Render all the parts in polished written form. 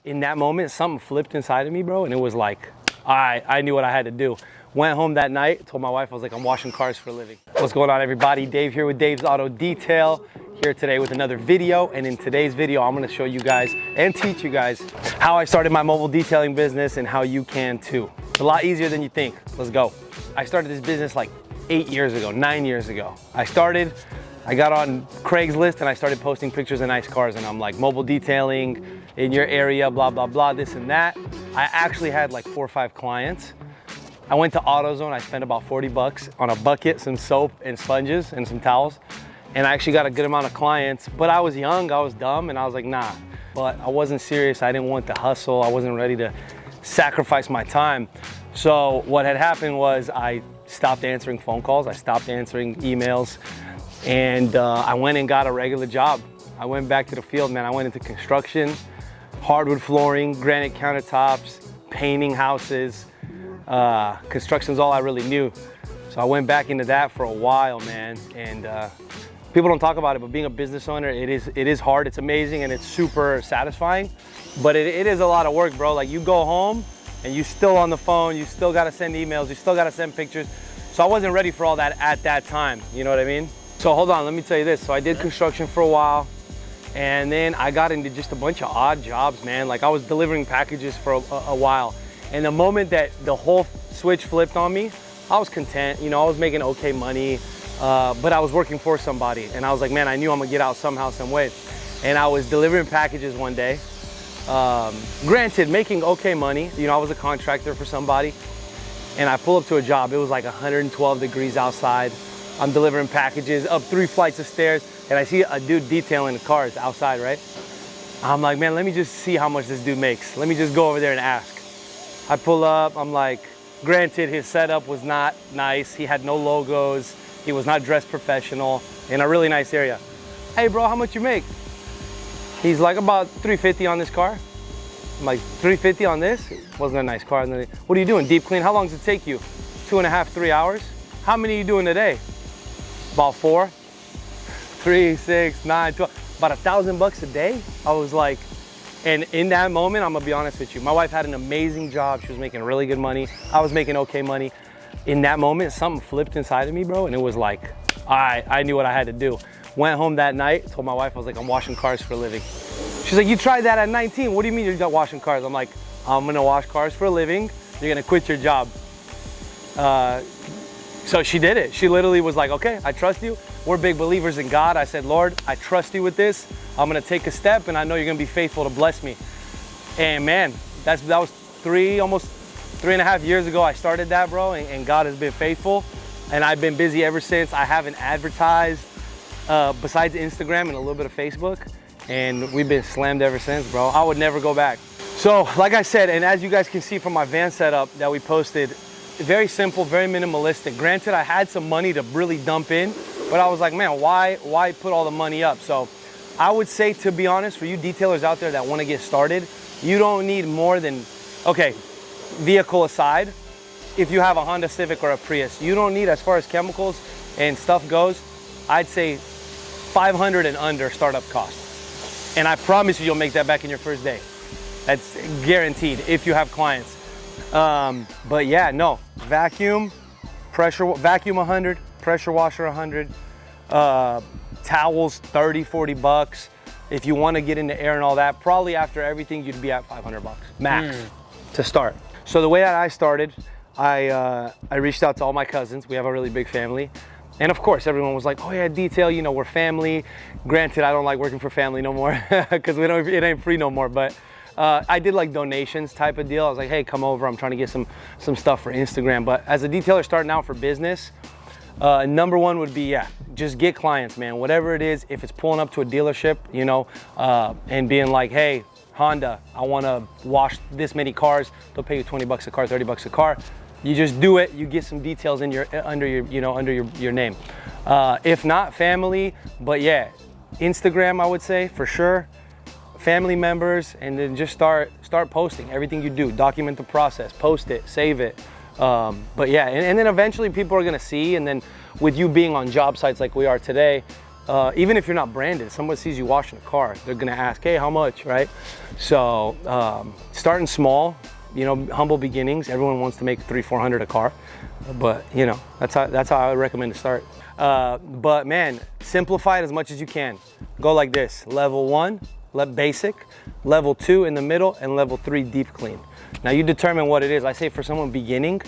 in that moment, something flipped inside of me, bro, and it was like, I knew what I had to do. Went home that night, told my wife, I was like, I'm washing cars for a living. What's going on, everybody? Dave here with Dave's Auto Detail, here today with another video. And in today's video, I'm gonna show you guys and teach you guys how I started my mobile detailing business and how you can too. It's a lot easier than you think. Let's go. I started this business like 9 years ago. I got on Craigslist and I started posting pictures of nice cars, and I'm like, mobile detailing in your area, blah, blah, blah, this and that. I actually had like 4 or 5 clients. I went to AutoZone, I spent about 40 bucks on a bucket, some soap and sponges and some towels. And I actually got a good amount of clients, but I was young, I was dumb, and I was like, nah. But I wasn't serious, I didn't want the hustle, I wasn't ready to sacrifice my time. So what had happened was I stopped answering phone calls, I stopped answering emails, and I went and got a regular job. I went back to the field, man. I went into construction, hardwood flooring, granite countertops, painting houses. Construction's all I really knew. So I went back into that for a while, man. And people don't talk about it, but being a business owner, it is hard. It's amazing and it's super satisfying, but it is a lot of work, bro. Like, you go home and you still on the phone, you still gotta send emails, you still gotta send pictures. So I wasn't ready for all that at that time, you know what I mean? So hold on, let me tell you this. So I did construction for a while, and then I got into just a bunch of odd jobs, man. Like, I was delivering packages for a while. And the moment that the whole switch flipped on me, I was content. You know, I was making okay money, but I was working for somebody. And I was like, man, I knew I'm gonna get out somehow, some way. And I was delivering packages one day. Granted, making okay money. You know, I was a contractor for somebody. And I pull up to a job. It was like 112 degrees outside. I'm delivering packages up 3 flights of stairs. And I see a dude detailing the cars outside, right? I'm like, man, let me just see how much this dude makes. Let me just go over there and ask. I pull up, I'm like, granted, his setup was not nice. He had no logos. He was not dressed professional in a really nice area. Hey bro, how much you make? He's like, about $350 on this car. I'm like, $350 on this? Wasn't a nice car. What are you doing, deep clean? How long does it take you? 2.5, 3 hours? How many are you doing today? About 4, 3, 6, 9, 12, about $1,000 a day. I was like, and in that moment, I'm gonna be honest with you, my wife had an amazing job. She was making really good money. I was making okay money. In that moment, something flipped inside of me, bro, and it was like, I knew what I had to do. Went home that night, told my wife, I was like, I'm washing cars for a living. She's like, you tried that at 19. What do you mean you're not washing cars? I'm like, I'm gonna wash cars for a living. You're gonna quit your job. So she did it. She literally was like, okay, I trust you. We're big believers in God. I said, Lord, I trust you with this. I'm gonna take a step, and I know you're gonna be faithful to bless me. And man, that was almost 3.5 years ago I started that, bro, and God has been faithful. And I've been busy ever since. I haven't advertised besides Instagram and a little bit of Facebook. And we've been slammed ever since, bro. I would never go back. So like I said, and as you guys can see from my van setup that we posted, very simple, very minimalistic. Granted, I had some money to really dump in, but I was like, man, why put all the money up? So I would say, to be honest, for you detailers out there that want to get started, you don't need more than, okay, vehicle aside, if you have a Honda Civic or a Prius, you don't need, as far as chemicals and stuff goes, I'd say 500 and under startup cost. And I promise you, you'll make that back in your first day. That's guaranteed if you have clients. But yeah, no, vacuum 100, pressure washer 100, towels 30, 40 bucks. If you want to get into air and all that, probably after everything, you'd be at 500 bucks max to start. So the way that I started, I reached out to all my cousins. We have a really big family. And of course, everyone was like, oh yeah, detail, you know, we're family. Granted, I don't like working for family no more because it ain't free no more. But I did like donations type of deal. I was like, hey, come over. I'm trying to get some stuff for Instagram. But as a detailer starting out for business, number one would be, yeah, just get clients, man. Whatever it is, if it's pulling up to a dealership, you know, and being like, hey, Honda, I want to wash this many cars. They'll pay you 20 bucks a car, 30 bucks a car. You just do it. You get some details in under your name. If not, family, but yeah, Instagram, I would say for sure. Family members, and then just start posting everything you do. Document the process, post it, save it. But yeah, and then eventually people are gonna see, and then with you being on job sites like we are today, even if you're not branded, someone sees you washing a car, they're gonna ask, hey, how much, right? So starting small, you know, humble beginnings. Everyone wants to make 300-400 a car, but you know, that's how I would recommend to start. But man, simplify it as much as you can. Go like this: level 1, basic, level 2 in the middle, and level 3 deep clean. Now you determine what it is. I say for someone beginning,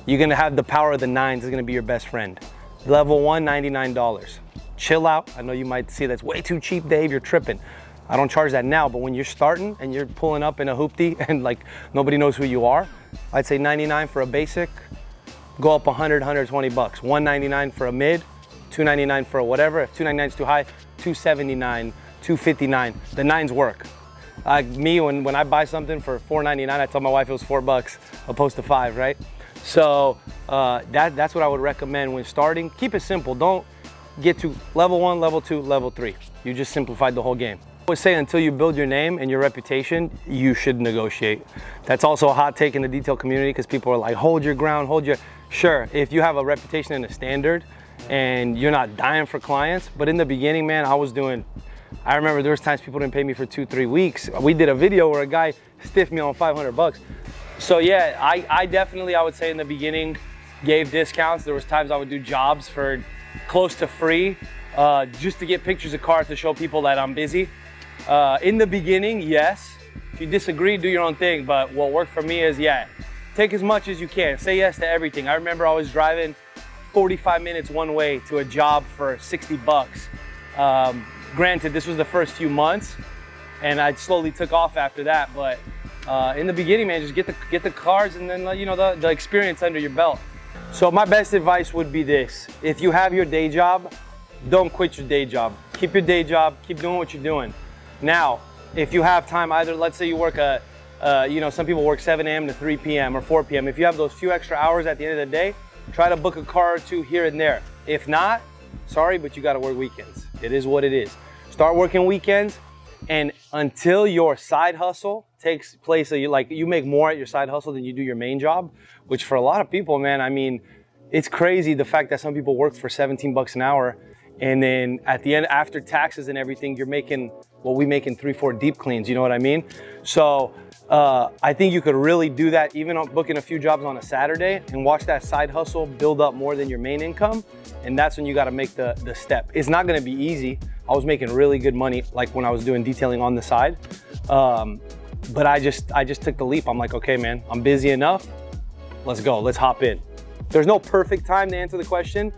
you're gonna have the power of the 9s is gonna be your best friend. Level 1, $99. Chill out. I know you might see that's way too cheap, Dave, you're tripping. I don't charge that now, but when you're starting and you're pulling up in a hoopty and like nobody knows who you are, I'd say 99 for a basic, go up 100, 120 bucks. 199 for a mid, 299 for a whatever. If 299 is too high, 279, 259. The 9s work. Like me, when I buy something for $4.99, I tell my wife it was $4 opposed to 5, right? So that's what I would recommend when starting. Keep it simple. Don't get to level 1, level 2, level 3. You just simplified the whole game. I would say until you build your name and your reputation, you should negotiate. That's also a hot take in the detail community because people are like, hold your ground, Sure, if you have a reputation and a standard and you're not dying for clients, but in the beginning, man, I remember there was times people didn't pay me for 2-3 weeks. We did a video where a guy stiffed me on 500 bucks. So yeah, I definitely, I would say in the beginning, gave discounts. There was times I would do jobs for close to free, just to get pictures of cars to show people that I'm busy. In the beginning, yes. If you disagree, do your own thing. But what worked for me is, yeah, take as much as you can. Say yes to everything. I remember I was driving 45 minutes one way to a job for 60 bucks. Granted, this was the first few months, and I slowly took off after that. But in the beginning, man, just get the cars and then you know the experience under your belt. So my best advice would be this: if you have your day job, don't quit your day job. Keep your day job. Keep doing what you're doing. Now, if you have time, either let's say you work you know, some people work 7 a.m. to 3 p.m. or 4 p.m. If you have those few extra hours at the end of the day, try to book a car or two here and there. If not, sorry, but you got to work weekends. It is what it is. Start working weekends, and until your side hustle takes place, so you make more at your side hustle than you do your main job, which for a lot of people, man, I mean, it's crazy the fact that some people work for 17 bucks an hour, and then at the end, after taxes and everything, you're making what we make in 3-4 deep cleans, you know what I mean? So I think you could really do that even on booking a few jobs on a Saturday and watch that side hustle build up more than your main income. And that's when you got to make the step. It's not going to be easy. I was making really good money like when I was doing detailing on the side. But I just took the leap. I'm like, okay, man, I'm busy enough. Let's go. Let's hop in. There's no perfect time to answer the question,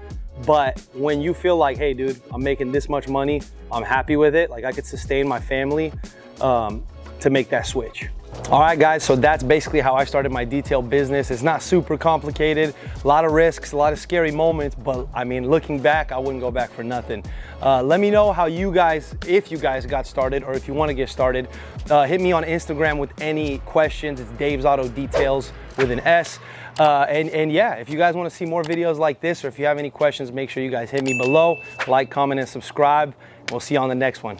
but when you feel like, hey, dude, I'm making this much money, I'm happy with it, like I could sustain my family, to make that switch. All right, guys, so that's basically how I started my detail business. It's not super complicated, a lot of risks, a lot of scary moments, but I mean, looking back, I wouldn't go back for nothing. Let me know how you guys, if you guys got started or if you want to get started. Hit me on Instagram with any questions. It's Dave's Auto Details with an S. And yeah, if you guys want to see more videos like this, or if you have any questions, make sure you guys hit me below, like, comment, and subscribe. We'll see you on the next one.